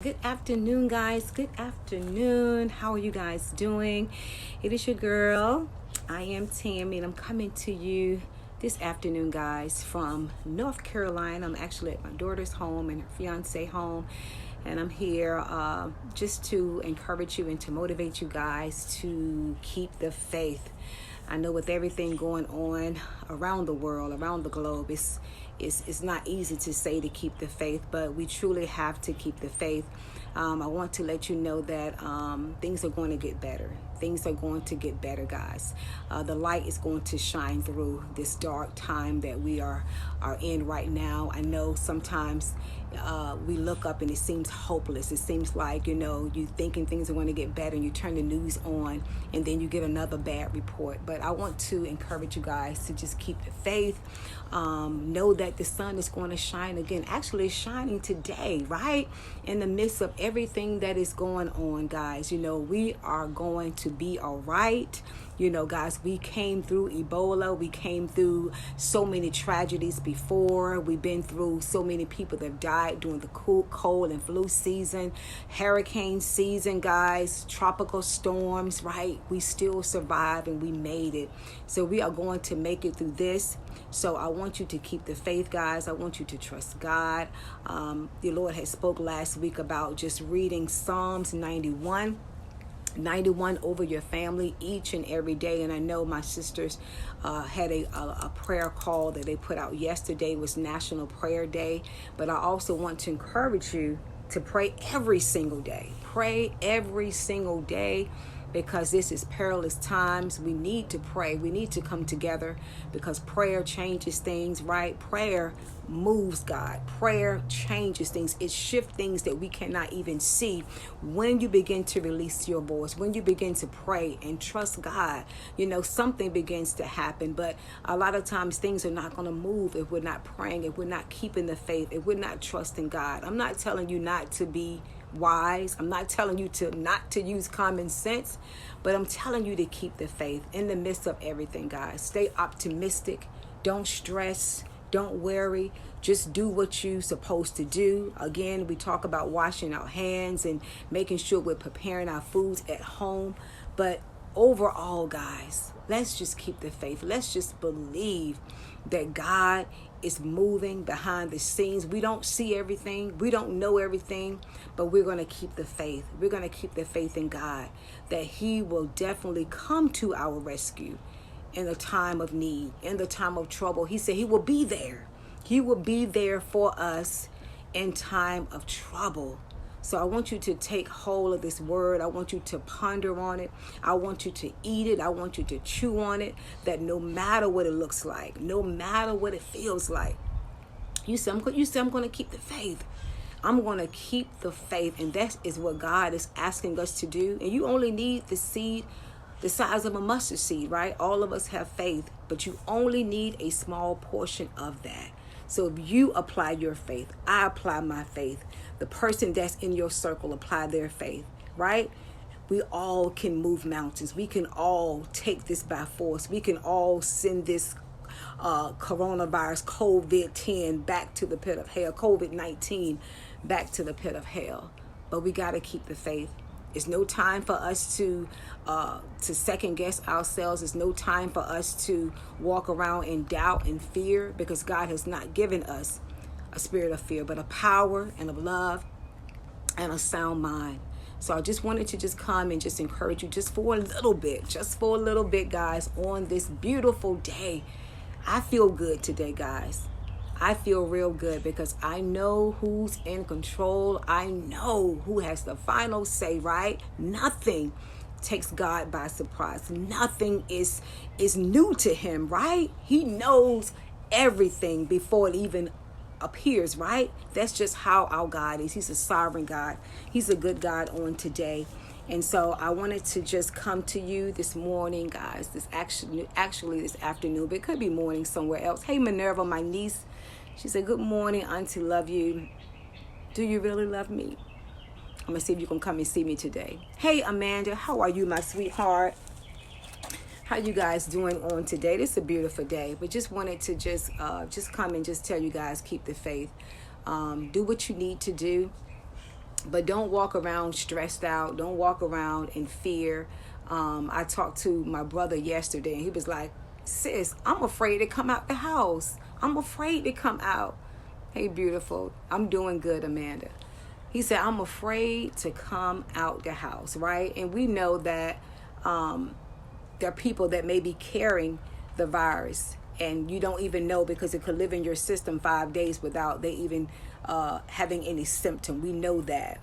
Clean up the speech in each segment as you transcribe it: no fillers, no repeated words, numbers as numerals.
Good afternoon, guys. Good afternoon. How are you guys doing? It is your girl. I am Tammy, and I'm coming to you this afternoon, guys, from North Carolina. I'm actually at my daughter's home and her fiance home, and I'm here just to encourage you and to motivate you guys to keep the faith. I know with everything going on around the world, around the globe, it's not easy to say to keep the faith, but we truly have to keep the faith. I want to let you know that things are going to get better. Things are going to get better, guys. The light is going to shine through this dark time that we are in right now. I know sometimes we look up and it seems hopeless. It seems like, you thinking things are going to get better, and you turn the news on and then you get another bad report. But I want to encourage you guys to just keep the faith. Know that the sun is going to shine again. Actually, it's shining today, right? In the midst of everything that is going on, guys, we are going to be all right. Guys, we came through Ebola. We came through so many tragedies before. We've been through so many people that have died during the cold and flu season, hurricane season, guys, tropical storms, right? We still survived and we made it. So we are going to make it through this. So I want you to keep the faith, guys. I want you to trust God. The Lord had spoke last week about just reading Psalms 91 over your family each and every day. And I know my sisters had a prayer call that they put out yesterday. Was National Prayer Day. But I also want to encourage you to pray every single day. Pray every single day, because this is perilous times. We need to pray. We need to come together, because prayer changes things, right? Prayer moves God. Prayer changes things. It shifts things that we cannot even see. When you begin to release your voice, when you begin to pray and trust God, something begins to happen. But a lot of times things are not going to move if we're not praying, if we're not keeping the faith, if we're not trusting God. I'm not telling you not to be wise. I'm not telling you not to use common sense, but I'm telling you to keep the faith in the midst of everything, guys. Stay optimistic. Don't stress. Don't worry. Just do what you're supposed to do. Again, we talk about washing our hands and making sure we're preparing our foods at home. But overall, guys, let's just keep the faith. Let's just believe that God is moving behind the scenes. We don't see everything. We don't know everything, but we're going to keep the faith. We're going to keep the faith in God, that He will definitely come to our rescue in the time of need, in the time of trouble. He said He will be there. He will be there for us in time of trouble. So I want you to take hold of this word. I want you to ponder on it. I want you to eat it. I want you to chew on it, that no matter what it looks like, no matter what it feels like, you say, I'm going to keep the faith. I'm going to keep the faith. And that is what God is asking us to do. And you only need the seed the size of a mustard seed, right? All of us have faith, but you only need a small portion of that. So if you apply your faith, I apply my faith, the person that's in your circle apply their faith, right? We all can move mountains. We can all take this by force. We can all send this coronavirus, COVID-10, back to the pit of hell, COVID-19 back to the pit of hell. But we got to keep the faith. It's no time for us to second guess ourselves. It's no time for us to walk around in doubt and fear, because God has not given us a spirit of fear, but a power and of love and a sound mind. So I just wanted to just come and just encourage you just for a little bit, guys, on this beautiful day. I feel good today, guys. I feel real good, because I know who's in control. I know who has the final say, right? Nothing takes God by surprise. Nothing is new to Him, right? He knows everything before it even appears, right? That's just how our God is. He's a sovereign God. He's a good God on today. And so I wanted to just come to you this morning, guys, this afternoon, but it could be morning somewhere else. Hey, Minerva, my niece, she said, good morning, Auntie, love you. Do you really love me? I'm going to see if you can come and see me today. Hey, Amanda, how are you, my sweetheart? How you guys doing on today? This is a beautiful day, but just wanted to just come and just tell you guys, keep the faith. Do what you need to do. But don't walk around stressed out. Don't walk around in fear. I talked to my brother yesterday, and he was like, sis, I'm afraid to come out the house. I'm afraid to come out. Hey, beautiful. I'm doing good, Amanda. He said, I'm afraid to come out the house, right? And we know that there are people that may be carrying the virus, and you don't even know, because it could live in your system 5 days without they even having any symptom. We know that,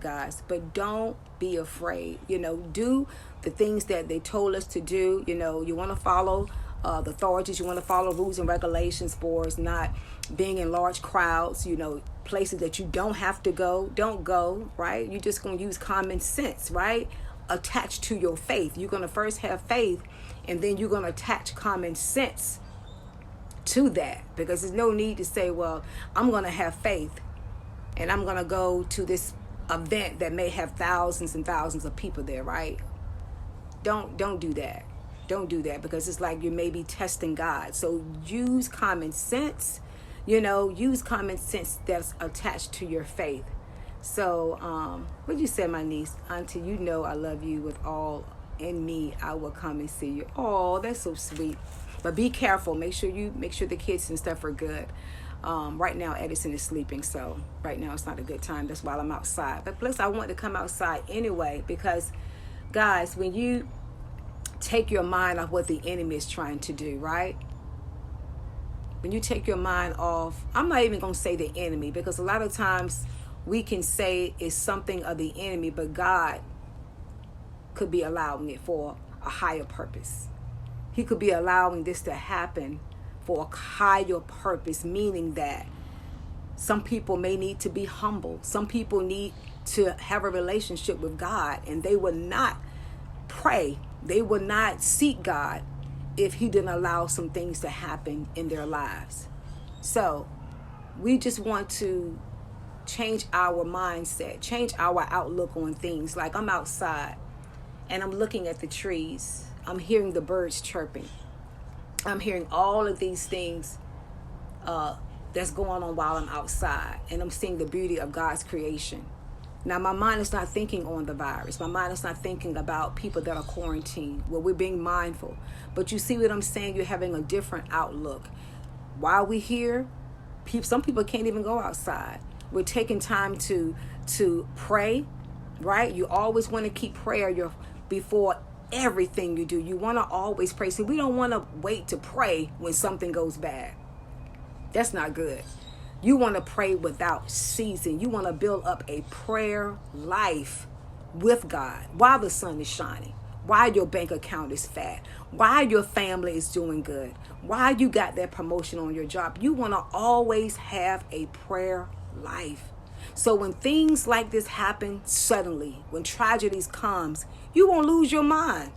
guys. But don't be afraid. Do the things that they told us to do. You want to follow the authorities. You want to follow rules and regulations for us not being in large crowds. Places that you don't have to go, don't go, right? You're just going to use common sense, right? Attached to your faith. You're going to first have faith, and then you're going to attach common sense to that, because there's no need to say, well, I'm going to have faith and I'm going to go to this event that may have thousands and thousands of people there, right? Don't do that. Don't do that, because it's like you may be testing God. So use common sense. Use common sense that's attached to your faith. So, what you say, my niece? Auntie, I love you with all in me. I will come and see you. Oh, that's so sweet. But be careful. Make sure the kids and stuff are good. Right now, Edison is sleeping, so right now it's not a good time. That's why I'm outside. But plus, I want to come outside anyway, because, guys, when you take your mind off what the enemy is trying to do, right? When you take your mind off, I'm not even going to say the enemy, because a lot of times we can say it's something of the enemy, but God could be allowing it for a higher purpose. He could be allowing this to happen for a higher purpose, meaning that some people may need to be humble. Some people need to have a relationship with God, and they will not pray. They will not seek God if he didn't allow some things to happen in their lives. So we just want to change our mindset, change our outlook on things. Like, I'm outside and I'm looking at the trees. I'm hearing the birds chirping. I'm hearing all of these things that's going on while I'm outside, and I'm seeing the beauty of God's creation. Now, my mind is not thinking on the virus. My mind is not thinking about people that are quarantined. Well, we're being mindful. But you see what I'm saying? You're having a different outlook. While we're here, some people can't even go outside. We're taking time to pray, right? You always want to keep prayer before everything you do. You want to always pray. See, we don't want to wait to pray when something goes bad. That's not good. You want to pray without ceasing. You want to build up a prayer life with God while the sun is shining, while your bank account is fat, while your family is doing good, while you got that promotion on your job. You want to always have a prayer life. So when things like this happen suddenly, when tragedies comes, you won't lose your mind.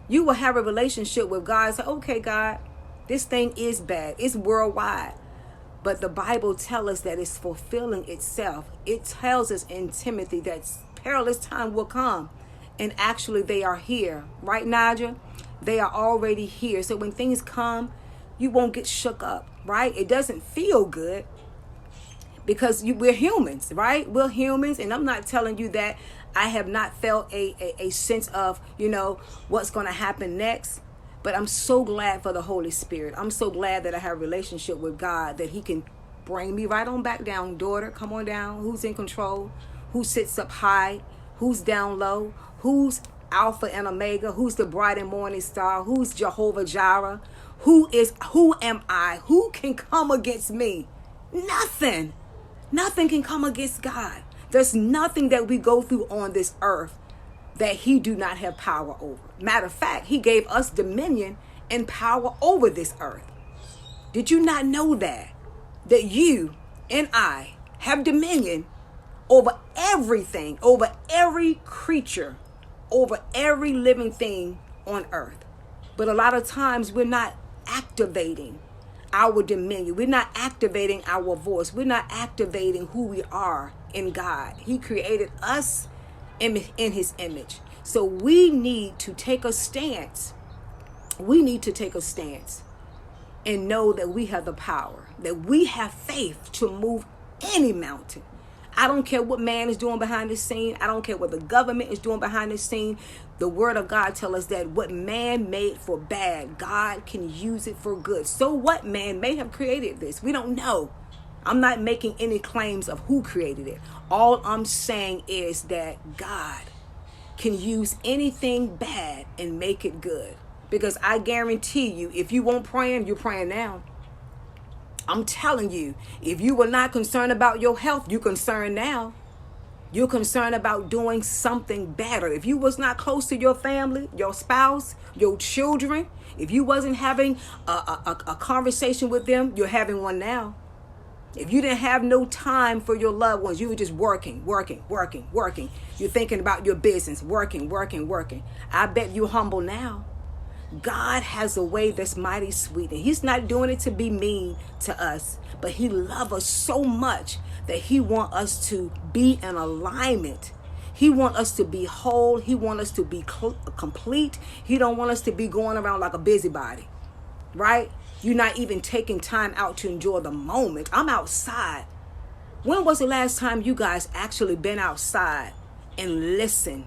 You will have a relationship with God. Say, okay, God, this thing is bad. It's worldwide. But the Bible tells us that it's fulfilling itself. It tells us in Timothy that perilous time will come. And actually they are here. Right, Naja? They are already here. So when things come, you won't get shook up, right? It doesn't feel good because we're humans, right? We're humans. And I'm not telling you that I have not felt a sense of, what's going to happen next. But I'm so glad for the Holy Spirit. I'm so glad that I have a relationship with God, that he can bring me right on back down. Daughter, come on down. Who's in control? Who sits up high? Who's down low? Who's Alpha and Omega? Who's the bright and morning star? Who's Jehovah Jireh? Who am I? Who can come against me? Nothing. Nothing can come against God. There's nothing that we go through on this earth that he do not have power over. Matter of fact, he gave us dominion and power over this earth. Did you not know that? That you and I have dominion over everything, over every creature, over every living thing on earth. But a lot of times we're not activating our dominion. We're not activating our voice. We're not activating who we are in God. He created us in his image. So we need to take a stance. We need to take a stance and know that we have the power, that we have faith to move any mountain. I don't care what man is doing behind the scene. I don't care what the government is doing behind the scene. The word of God tells us that what man made for bad, God can use it for good. So what? Man may have created this. We don't know. I'm not making any claims of who created it. All I'm saying is that God can use anything bad and make it good. Because I guarantee you, if you weren't praying, you're praying now. I'm telling you, if you were not concerned about your health, you're concerned now. You're concerned about doing something better. If you was not close to your family, your spouse, your children, if you wasn't having a conversation with them, you're having one now. If you didn't have no time for your loved ones, you were just working. You're thinking about your business, working. I bet you're humble now. God has a way that's mighty sweet, and he's not doing it to be mean to us, but he loves us so much that he wants us to be in alignment. He wants us to be whole. He wants us to be complete. He don't want us to be going around like a busybody, right? You're not even taking time out to enjoy the moment. I'm outside. When was the last time you guys actually been outside and listened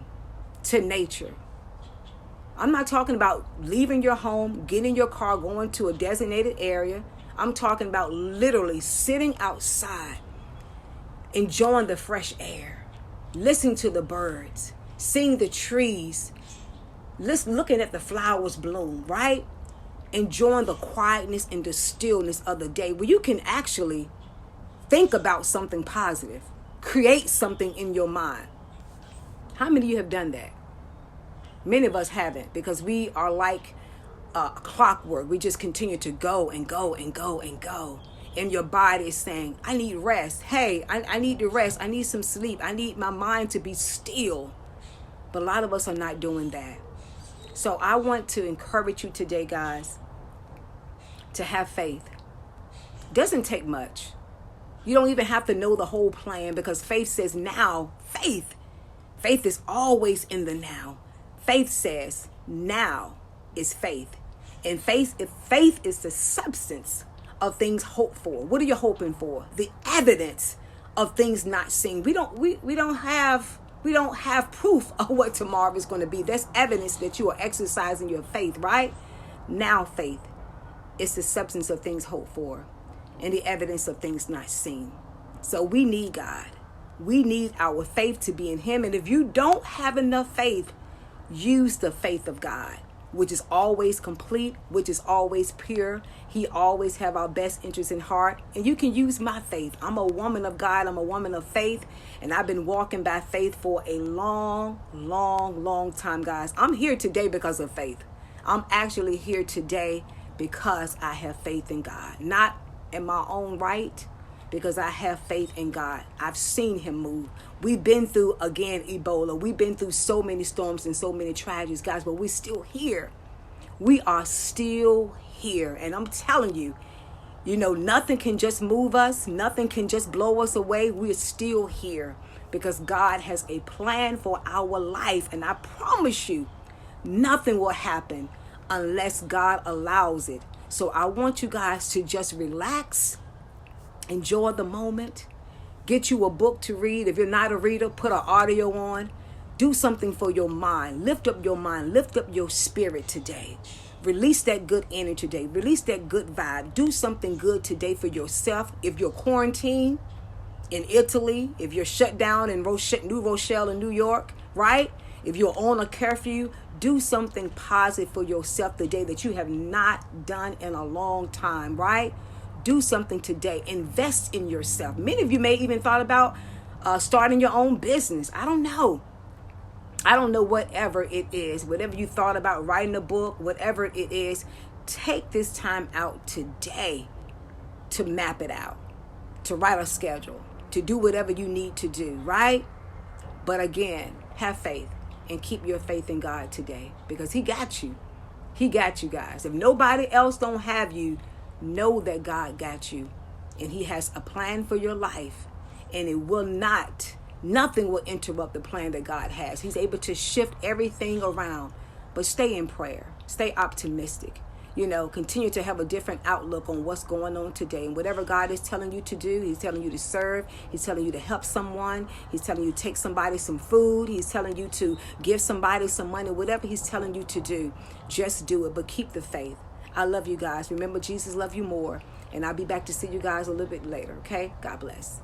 to nature? I'm not talking about leaving your home, getting in your car, going to a designated area. I'm talking about literally sitting outside, enjoying the fresh air, listening to the birds, seeing the trees, looking at the flowers bloom, right? Enjoying the quietness and the stillness of the day where you can actually think about something positive, create something in your mind. How many of you have done that? Many of us haven't, because we are like clockwork. We just continue to go and go. And your body is saying, I need rest. Hey, I need to rest. I need some sleep. I need my mind to be still. But a lot of us are not doing that. So I want to encourage you today, guys, to have faith. Doesn't take much. You don't even have to know the whole plan, because faith says now. Faith is always in the now. Faith says now is faith. And faith is the substance of things hoped for. What are you hoping for? The evidence of things not seen. We don't have proof of what tomorrow is going to be. That's evidence that you are exercising your faith, right? Now faith is the substance of things hoped for and the evidence of things not seen. So we need God. We need our faith to be in him. And if you don't have enough faith, use the faith of God, which is always complete, which is always pure. He always have our best interests in heart. And you can use my faith. I'm a woman of God. I'm a woman of faith. And I've been walking by faith for a long time, guys. I'm here today because of faith. I'm actually here today because I have faith in God. Not in my own right, because I have faith in God. I've seen him move. We've been through, again, Ebola. We've been through so many storms and so many tragedies, guys, but we're still here. We are still here. And I'm telling you, nothing can just move us. Nothing can just blow us away. We're still here because God has a plan for our life. And I promise you, nothing will happen unless God allows it. So I want you guys to just relax. Enjoy the moment. Get you a book to read. If you're not a reader, put an audio on. Do something for your mind. Lift up your mind. Lift up your spirit today. Release that good energy today. Release that good vibe. Do something good today for yourself. If you're quarantined in Italy, if you're shut down in New Rochelle in New York, right? If you're on a curfew, do something positive for yourself today that you have not done in a long time, right? Do something today. Invest in yourself. Many of you may even thought about starting your own business. I don't know. Whatever it is, whatever you thought about, writing a book, whatever it is, take this time out today to map it out, to write a schedule, to do whatever you need to do, right? But again, have faith and keep your faith in God today, because he got you. He got you, guys. If nobody else don't have you, know that God got you, and he has a plan for your life, and nothing will interrupt the plan that God has. He's able to shift everything around, but stay in prayer, stay optimistic, continue to have a different outlook on what's going on today. And whatever God is telling you to do, he's telling you to serve. He's telling you to help someone. He's telling you to take somebody some food. He's telling you to give somebody some money. Whatever he's telling you to do, just do it. But keep the faith. I love you guys. Remember, Jesus loves you more. And I'll be back to see you guys a little bit later, okay? God bless.